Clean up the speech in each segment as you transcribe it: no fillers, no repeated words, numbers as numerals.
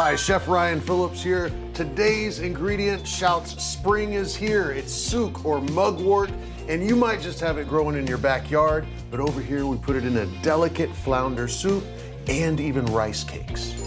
Hi, Chef Ryan Phillips here. Today's ingredient shouts spring is here. It's souk or mugwort, and you might just have it growing in your backyard, but over here we put it in a delicate flounder soup and even rice cakes.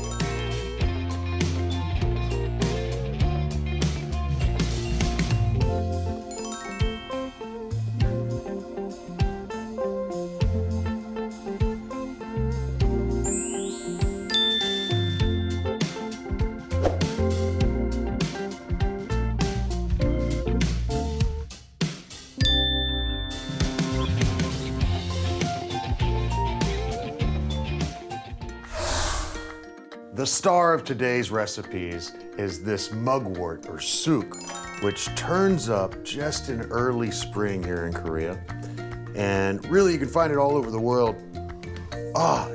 The star of today's recipes is this mugwort or souk, which turns up just in early spring here in Korea. And really you can find it all over the world.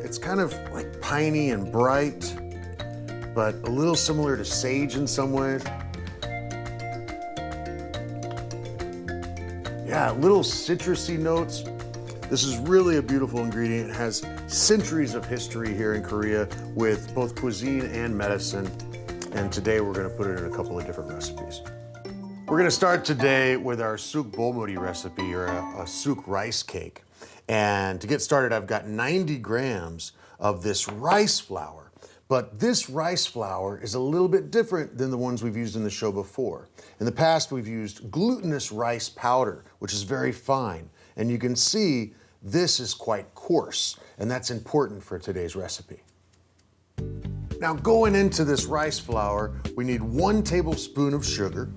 It's kind of like piney and bright, but a little similar to sage in some ways. Yeah, little citrusy notes. This is really a beautiful ingredient. It has centuries of history here in Korea with both cuisine and medicine. And today we're gonna put it in a couple of different recipes. We're gonna start today with our Ssukbeomuri recipe, or a souk rice cake. And to get started, I've got 90 grams of this rice flour. But this rice flour is a little bit different than the ones we've used in the show before. In the past, we've used glutinous rice powder, which is very fine. And you can see this is quite coarse, and that's important for today's recipe. Now, going into this rice flour, we need 1 tablespoon of sugar,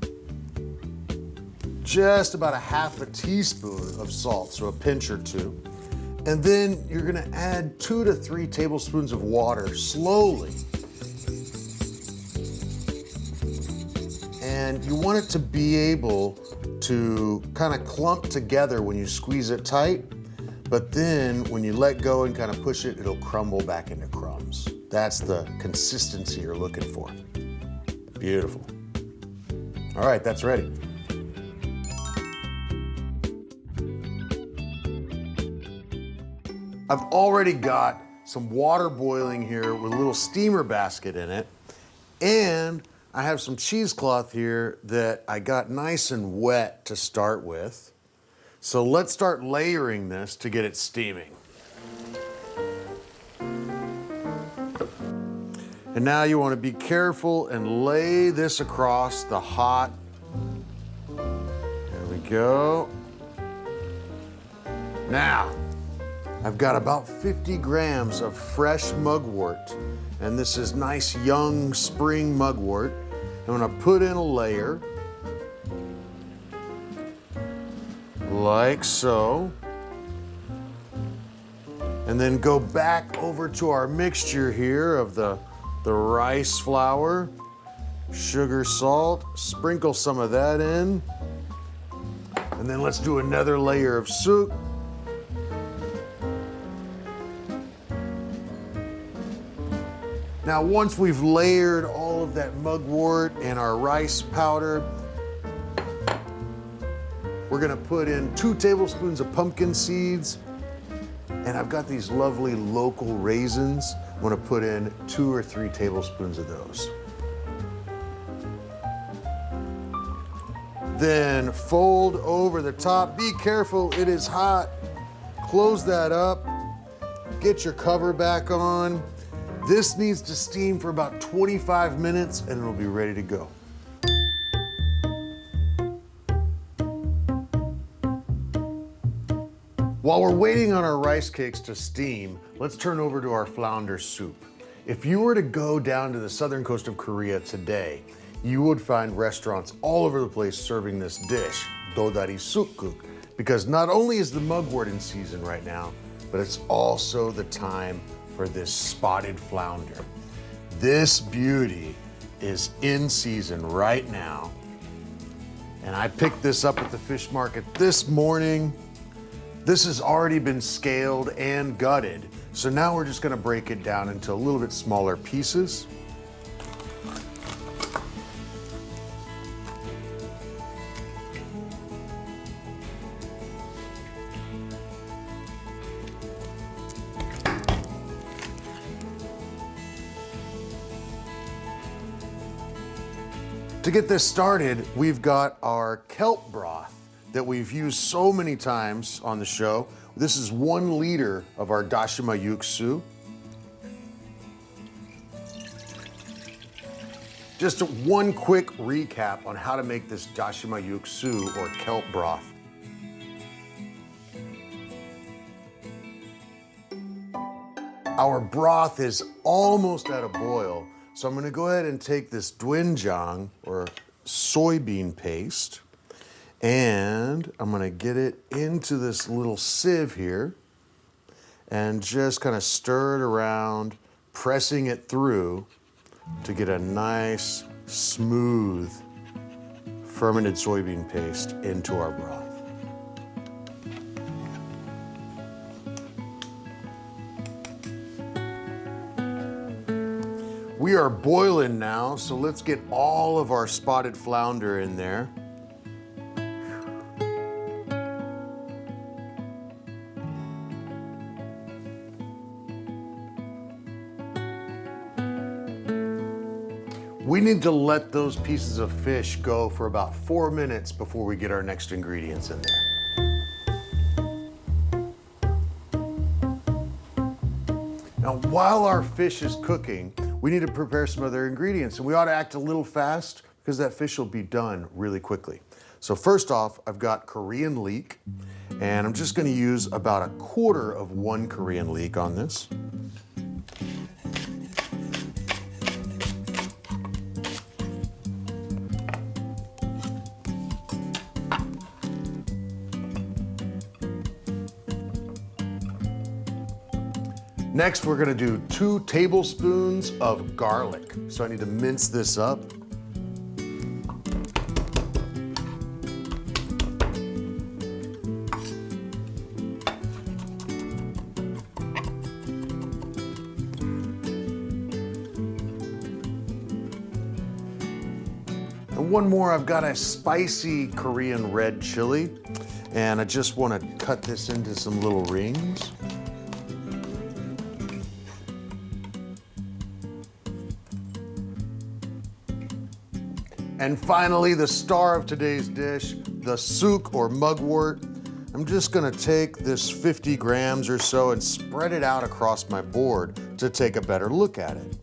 just about a half a teaspoon of salt, so a pinch or two. And then you're gonna add 2 to 3 tablespoons of water slowly. And you want it to be able to kind of clump together when you squeeze it tight, but then when you let go and kind of push it, it'll crumble back into crumbs. That's the consistency you're looking for. Beautiful. All right, that's ready. I've already got some water boiling here with a little steamer basket in it, and I have some cheesecloth here that I got nice and wet to start with. So let's start layering this to get it steaming. And now you want to be careful and lay this across the hot. There we go. Now, I've got about 50 grams of fresh mugwort, and this is nice young spring mugwort. I'm gonna put in a layer, like so, and then go back over to our mixture here of the rice flour, sugar, salt, sprinkle some of that in, and then let's do another layer of souk. Now, once we've layered all of that mugwort and our rice powder, we're gonna put in 2 tablespoons of pumpkin seeds, and I've got these lovely local raisins. I'm gonna put in 2 or 3 tablespoons of those. Then fold over the top. Be careful, it is hot. Close that up, get your cover back on. This needs to steam for about 25 minutes and it'll be ready to go. While we're waiting on our rice cakes to steam, let's turn over to our flounder soup. If you were to go down to the southern coast of Korea today, you would find restaurants all over the place serving this dish, Dodarissukguk, because not only is the mugwort in season right now, but it's also the time for this spotted flounder. This beauty is in season right now. And I picked this up at the fish market this morning. This has already been scaled and gutted. So now we're just gonna break it down into a little bit smaller pieces. To get this started, we've got our kelp broth that we've used so many times on the show. This is 1 liter of our Dodarissukguk. Just one quick recap on how to make this Dodarissukguk or kelp broth. Our broth is almost at a boil, so I'm gonna go ahead and take this doenjang or soybean paste, and I'm gonna get it into this little sieve here and just kind of stir it around, pressing it through to get a nice, smooth, fermented soybean paste into our broth. We are boiling now, so let's get all of our spotted flounder in there. We need to let those pieces of fish go for about 4 minutes before we get our next ingredients in there. Now, while our fish is cooking, we need to prepare some other ingredients, and we ought to act a little fast because that fish will be done really quickly. So first off, I've got Korean leek, and I'm just gonna use about 1/4 of 1 Korean leek on this. Next, we're gonna do 2 tablespoons of garlic. So I need to mince this up. And one more, I've got a spicy Korean red chili, and I just wanna cut this into some little rings. And finally, the star of today's dish, the ssuk or mugwort. I'm just gonna take this 50 grams or so and spread it out across my board to take a better look at it.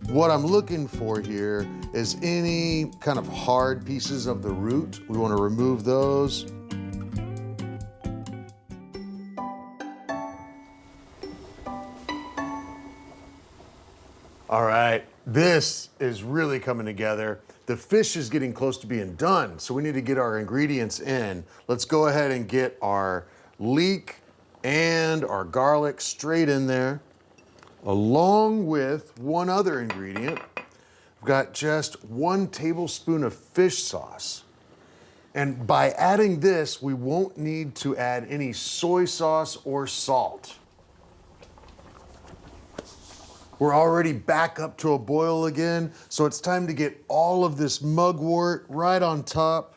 What I'm looking for here is any kind of hard pieces of the root. We wanna remove those. All right, this is really coming together. The fish is getting close to being done, so we need to get our ingredients in. Let's go ahead and get our leek and our garlic straight in there, along with one other ingredient. I've got just 1 tablespoon of fish sauce. And by adding this, we won't need to add any soy sauce or salt. We're already back up to a boil again, so it's time to get all of this mugwort right on top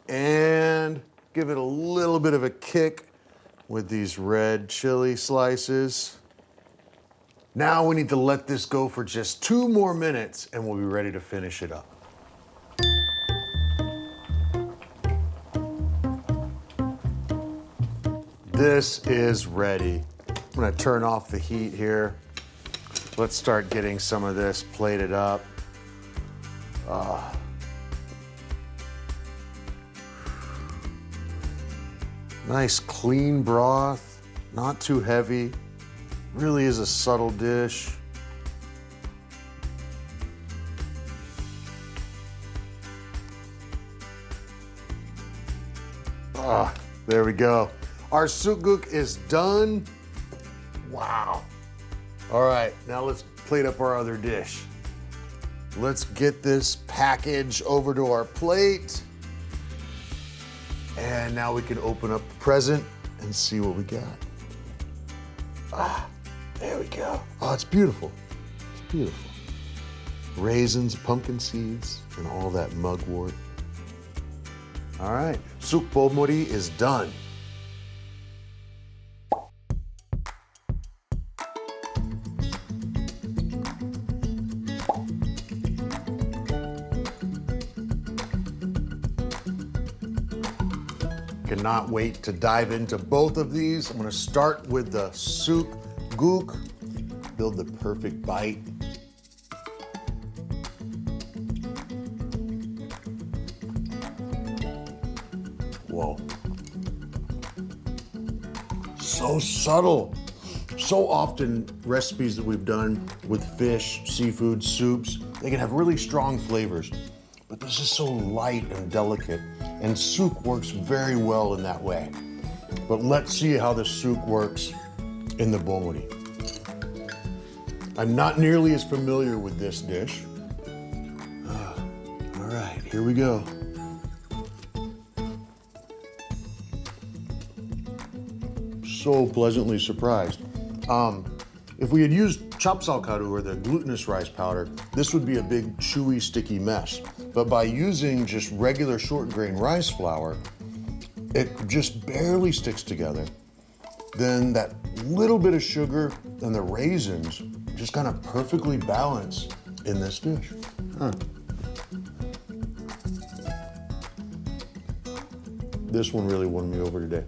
and give it a little bit of a kick with these red chili slices. Now we need to let this go for just 2 more minutes and we'll be ready to finish it up. This is ready. I'm gonna turn off the heat here. Let's start getting some of this plated up. Nice clean broth, not too heavy. Really is a subtle dish. There we go. Our ssukguk is done. Wow. All right, now let's plate up our other dish. Let's get this package over to our plate. And now we can open up the present and see what we got. There we go. Oh, it's beautiful. It's beautiful. Raisins, pumpkin seeds, and all that mugwort. All right, Ssukbeomuri is done. cannot wait to dive into both of these. I'm gonna start with the Sukguk, build the perfect bite. Whoa. So subtle. So often recipes that we've done with fish, seafood, soups, they can have really strong flavors, but this is so light and delicate, and suk works very well in that way. But let's see how the suk works in the bomuri. I'm not nearly as familiar with this dish. All right, here we go. So pleasantly surprised. If we had used chapsalkaru, or the glutinous rice powder, this would be a big, chewy, sticky mess. But by using just regular short grain rice flour, it just barely sticks together. Then that little bit of sugar and the raisins just kind of perfectly balance in this dish. This one really won me over today.